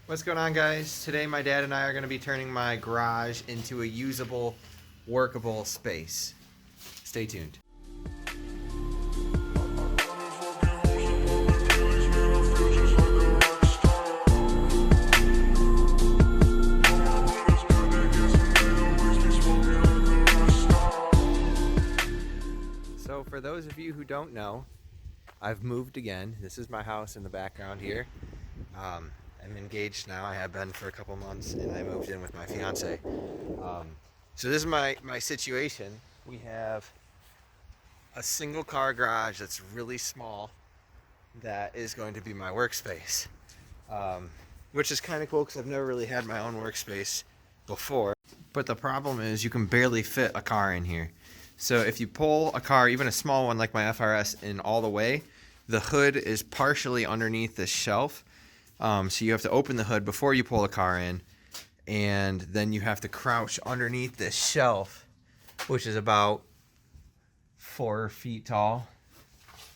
What's going on, guys? Today my dad and I are going to be turning my garage into a usable, workable space. Stay tuned. So for those of you who don't know, I've moved again. This is my house in the background here. I'm engaged now. I have been for a couple months, and I moved in with my fiance. So this is my situation. We have a single car garage that's really small that is going to be my workspace, which is kind of cool because I've never really had my own workspace before. But the problem is you can barely fit a car in here. So if you pull a car, even a small one like my FRS, in all the way, the hood is partially underneath this shelf. So you have to open the hood before you pull the car in, and then you have to crouch underneath this shelf, which is about 4 feet tall,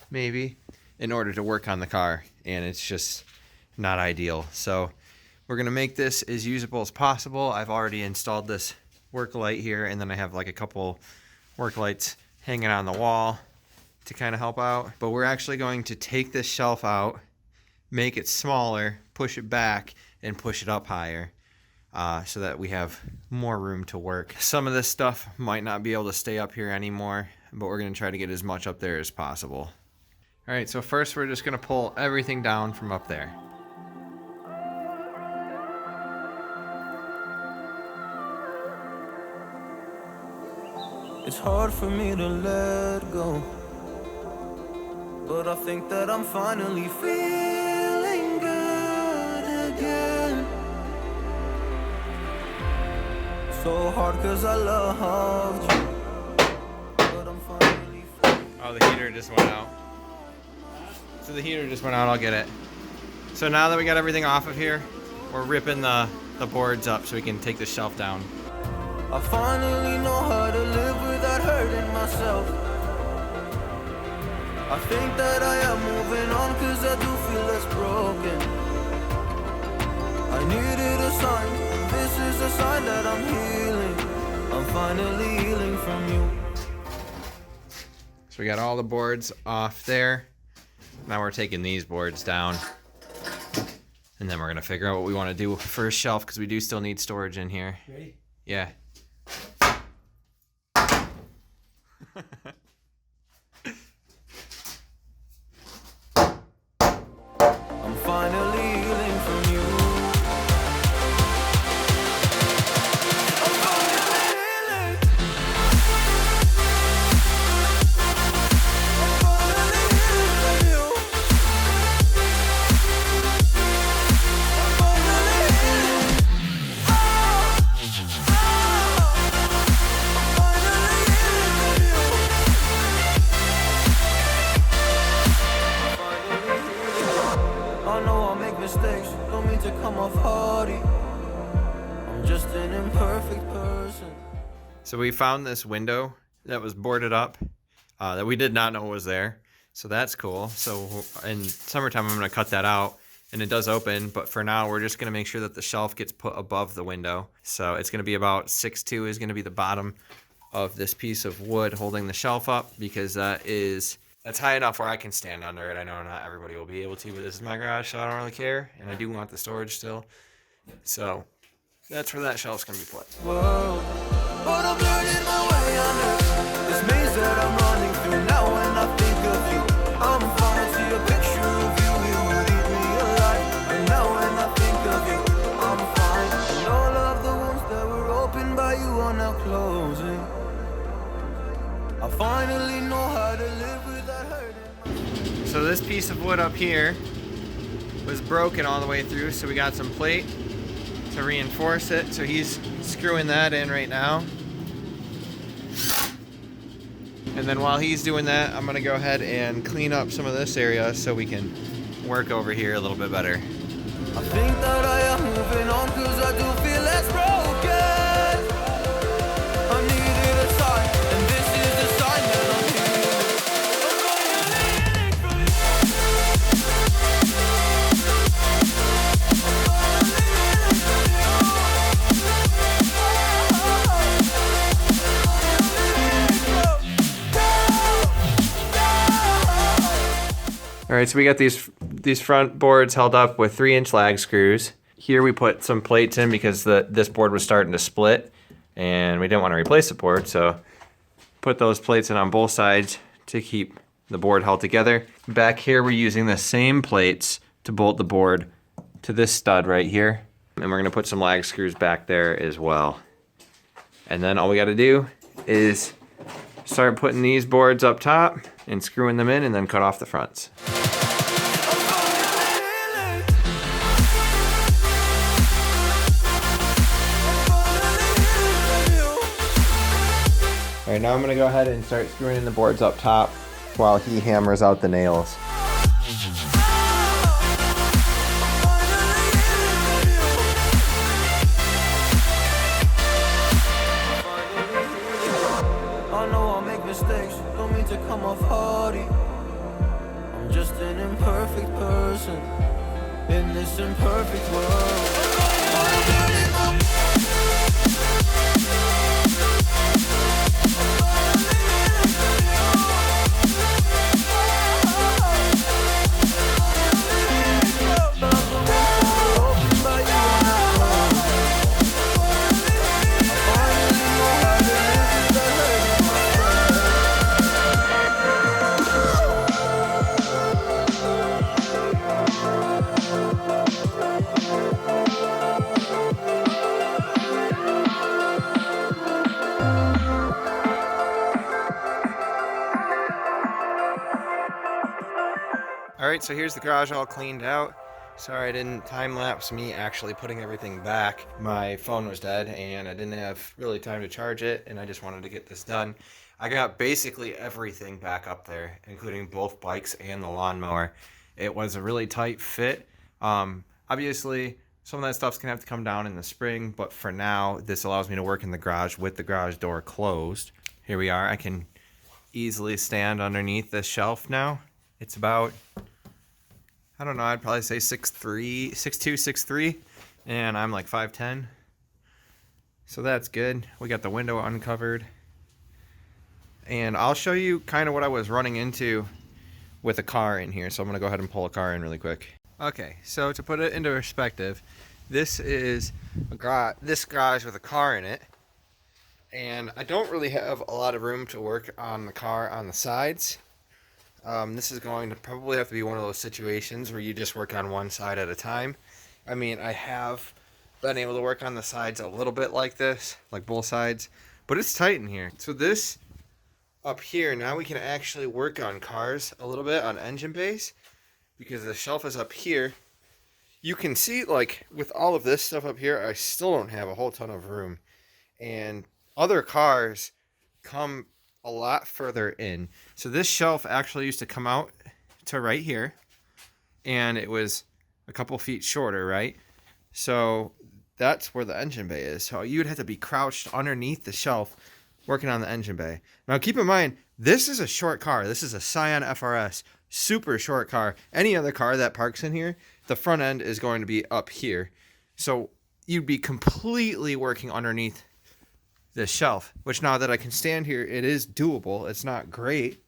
maybe, in order to work on the car, and it's just not ideal. So we're gonna make this as usable as possible. I've already installed this work light here, and then I have like a couple work lights hanging on the wall to kind of help out. But we're actually going to take this shelf out, make it smaller, push it back, and push it up higher so that we have more room to work. Some of this stuff might not be able to stay up here anymore, but we're gonna try to get as much up there as possible. All right, so first we're just gonna pull everything down from up there. It's hard for me to let go, but I think that I'm finally feeling good again. So hard cause I loved you, but I'm finally feeling. Oh, the heater just went out. So the heater just went out, I'll get it. So now that we got everything off of here, we're ripping the boards up so we can take the shelf down. I finally know how to live without hurting myself. I think that I am moving on cause I do feel less broken. I needed a sign, this is a sign that I'm healing. I'm finally healing from you. So we got all the boards off there. Now we're taking these boards down. And then we're gonna figure out what we wanna do for a shelf because we do still need storage in here. Ready? Yeah. I'm finally healing from you. I'm finally healing. I'm finally healing from you. I'm finally healing. I know I'll make mistakes, don't mean to come off hardy. I'm just an imperfect person. So we found this window that was boarded up that we did not know was there. So that's cool. So in summertime, I'm gonna cut that out and it does open, but for now, we're just gonna make sure that the shelf gets put above the window. So it's gonna be about 6'2" is gonna be the bottom of this piece of wood holding the shelf up because that's high enough where I can stand under it. I know not everybody will be able to, but this is my garage, so I don't really care. And I do want the storage still. So that's where that shelf's gonna be put. Whoa, but I'm learning my way under this maze that I'm running through now. When I think of you, I'm fine. See a picture of you, you would eat me alive. And now when I think of you, I'm fine. And all of the wounds that were opened by you are now closing. I finally know how to live without hurting. So this piece of wood up here was broken all the way through, so we got some plate to reinforce it. So he's screwing that in right now. And then while he's doing that, I'm gonna go ahead and clean up some of this area so we can work over here a little bit better. I think that I am moving on cause I do feel less broken. I needed a sign, and this is the sign that I'm healing. I'm finally healing from you. I'm finally All right, so we got these front boards held up with 3-inch lag screws. Here we put some plates in because this board was starting to split and we didn't want to replace the board, so put those plates in on both sides to keep the board held together. Back here we're using the same plates to bolt the board to this stud right here. And we're gonna put some lag screws back there as well. And then all we gotta do is start putting these boards up top and screwing them in and then cut off the fronts. All right, now I'm gonna go ahead and start screwing in the boards up top while he hammers out the nails. I know I make mistakes, don't mean to come off hardy. I'm just an imperfect person in this imperfect world. All right, so here's the garage all cleaned out. Sorry I didn't time lapse me actually putting everything back. My phone was dead and I didn't have really time to charge it, and I just wanted to get this done. I got basically everything back up there, including both bikes and the lawnmower. It was a really tight fit. Obviously, some of that stuff's gonna have to come down in the spring, but for now, this allows me to work in the garage with the garage door closed. Here we are. I can easily stand underneath this shelf now. It's about, I don't know, I'd probably say 6'2", 6'3", and I'm like 5'10". So that's good. We got the window uncovered. And I'll show you kind of what I was running into with a car in here. So I'm gonna go ahead and pull a car in really quick. Okay, so to put it into perspective, this is this garage with a car in it. And I don't really have a lot of room to work on the car on the sides. This is going to probably have to be one of those situations where you just work on one side at a time. I mean, I have been able to work on the sides a little bit like this, like both sides, but it's tight in here. So this up here, now we can actually work on cars a little bit on engine bays because the shelf is up here. You can see, like, with all of this stuff up here, I still don't have a whole ton of room. And other cars come a lot further in. So this shelf actually used to come out to right here, and it was a couple feet shorter, right? So that's where the engine bay is. So you'd have to be crouched underneath the shelf working on the engine bay. Now keep in mind, this is a short car. This is a Scion FRS, super short car. Any other car that parks in here, the front end is going to be up here. So you'd be completely working underneath this shelf, which now that I can stand here, it is doable. It's not great,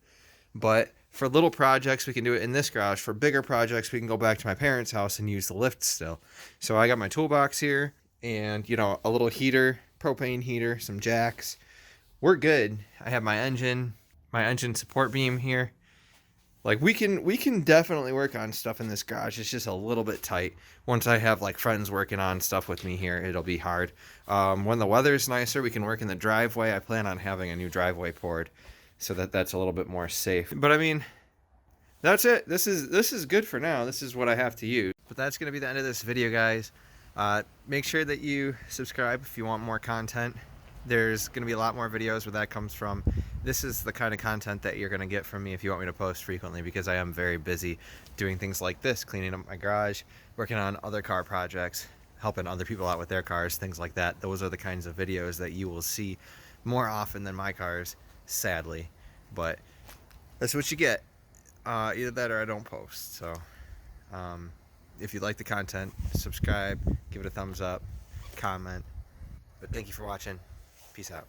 but for little projects, we can do it in this garage. For bigger projects, we can go back to my parents' house and use the lift still. So I got my toolbox here and, you know, a little heater, propane heater, some jacks. We're good. I have my engine support beam here. Like, we can definitely work on stuff in this garage. It's just a little bit tight. Once I have, like, friends working on stuff with me here, it'll be hard. When the weather's nicer, we can work in the driveway. I plan on having a new driveway poured so that's a little bit more safe. But, I mean, that's it. This is good for now. This is what I have to use. But that's going to be the end of this video, guys. Make sure that you subscribe if you want more content. There's going to be a lot more videos where that comes from. This is the kind of content that you're going to get from me if you want me to post frequently, because I am very busy doing things like this, cleaning up my garage, working on other car projects, helping other people out with their cars, things like that. Those are the kinds of videos that you will see more often than my cars, sadly. But that's what you get. Either that or I don't post. So if you like the content, subscribe, give it a thumbs up, comment. But thank you for watching. Peace out.